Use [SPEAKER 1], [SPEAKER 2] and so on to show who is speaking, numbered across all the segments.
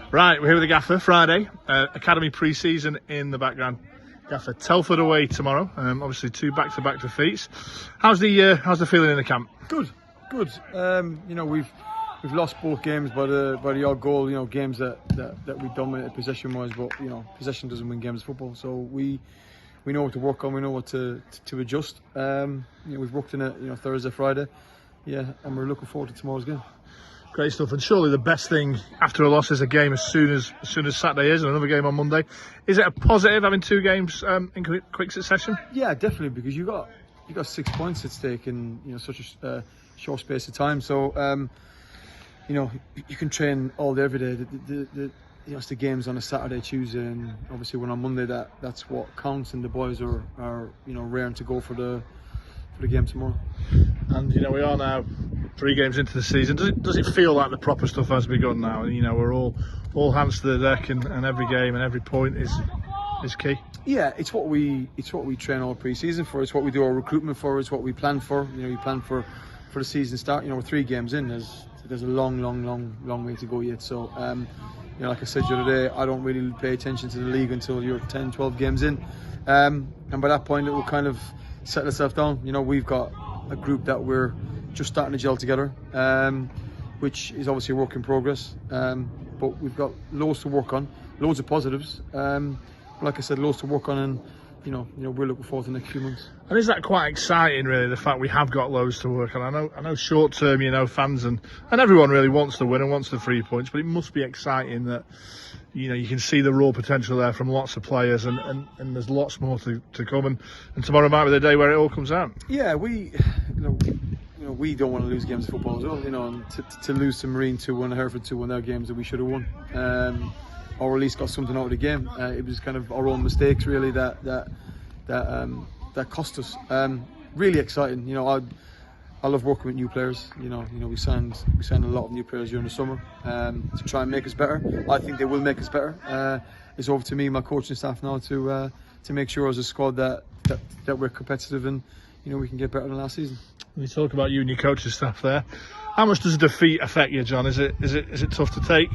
[SPEAKER 1] Right, we're here with the Gaffer, Friday. Academy pre-season in the background. Gaffer, Telford away tomorrow. Obviously, 2 back-to-back defeats. How's the feeling in the camp?
[SPEAKER 2] Good. We've lost both games by the odd goal. Games that we dominated possession-wise, but possession doesn't win games of football. So we know what to work on. We know what to adjust. We've worked in it, Thursday, Friday, and we're looking forward to tomorrow's game.
[SPEAKER 1] Great stuff, and surely the best thing after a loss is a game as soon as Saturday is, and another game on Monday. Is it a positive having 2 games in quick succession?
[SPEAKER 2] Yeah, definitely, because you got 6 points at stake in such a short space of time. So you can train all day every day. It's the games on a Saturday, Tuesday, and obviously when on Monday that's what counts, and the boys are raring to go for the game tomorrow.
[SPEAKER 1] And we are now 3 games into the season. Does it feel like the proper stuff has begun now? We're all hands to the deck, and every game and every point is key. Yeah,
[SPEAKER 2] it's what we train all pre-season for. It's what we do our recruitment for. It's what we plan for. We plan for the season start. We're 3 games in. There's a long way to go yet. So like I said the other day, I don't really pay attention to the league until you're 10, 12 games in, and by that point it will kind of settle itself down. We've got a group that we're just starting to gel together, which is obviously a work in progress, but we've got loads to work on, loads of positives, like I said, loads to work on, and we're looking forward to the next few months.
[SPEAKER 1] And is that quite exciting, really, the fact we have got loads to work on? I know short term, fans and everyone really wants to win and wants the 3 points, but it must be exciting that you can see the raw potential there from lots of players, and there's lots more to come, and tomorrow might be the day where it all comes out.
[SPEAKER 2] Yeah, we don't want to lose games of football as well, and to lose to Marine 2-1 and Hereford 2-1, they're games that we should have won, or at least got something out of the game. It was kind of our own mistakes really that cost us. Really exciting. I love working with new players. We signed a lot of new players during the summer to try and make us better. I think they will make us better. It's over to me and my coaching staff now to make sure as a squad that we're competitive, and we can get better than last season.
[SPEAKER 1] We talk about you and your coaching staff there. How much does a defeat affect you, John? Is it tough to take?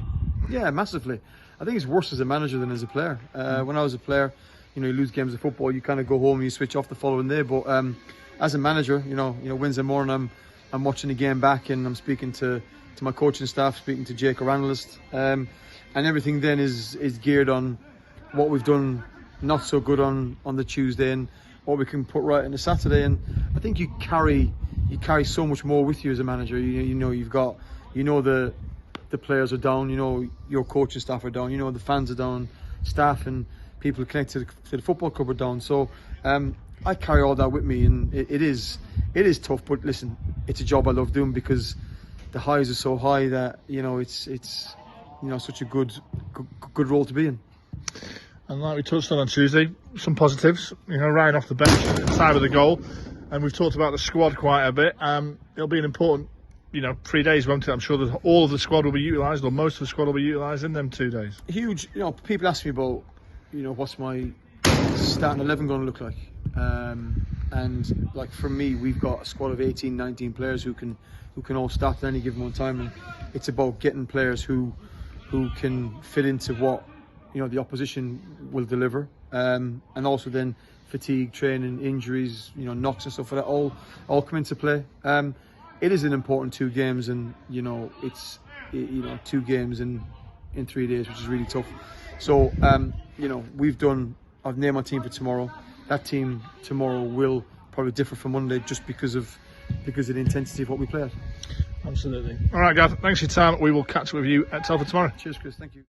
[SPEAKER 2] Yeah, massively. I think it's worse as a manager than as a player. When I was a player, you lose games of football, you kind of go home and you switch off the following day. But as a manager, Wednesday morning I'm watching the game back, and I'm speaking to my coaching staff, speaking to Jake, our analyst, and everything then is geared on what we've done not so good on the Tuesday, and what we can put right on the Saturday. And I think you carry so much more with you as a manager. You've got the players are down, your coaching staff are down, the fans are down, staff and people connected to the football club are down. So I carry all that with me, and it is tough. But listen, it's a job I love doing, because the highs are so high that it's such a good role to be in.
[SPEAKER 1] And like we touched on Tuesday, some positives. Ryan off the bench, side of the goal, and we've talked about the squad quite a bit. It'll be an important 3 days, won't it? I'm sure that all of the squad will be utilised, or most of the squad will be utilised in them 2 days.
[SPEAKER 2] Huge. People ask me about, what's my starting 11 going to look like? And like for me, we've got a squad of 18, 19 players who can all start at any given one time, and it's about getting players who can fit into what the opposition will deliver, and also then fatigue, training, injuries, knocks and stuff like that all come into play. It is an important 2 games, and it's 2 games in 3 days, which is really tough. So I've named my team for tomorrow. That team tomorrow will probably differ from Monday, just because of the intensity of what we play at.
[SPEAKER 1] Absolutely. All right, guys. Thanks for your time. We will catch up with you at Telford tomorrow.
[SPEAKER 2] Cheers, Chris. Thank you.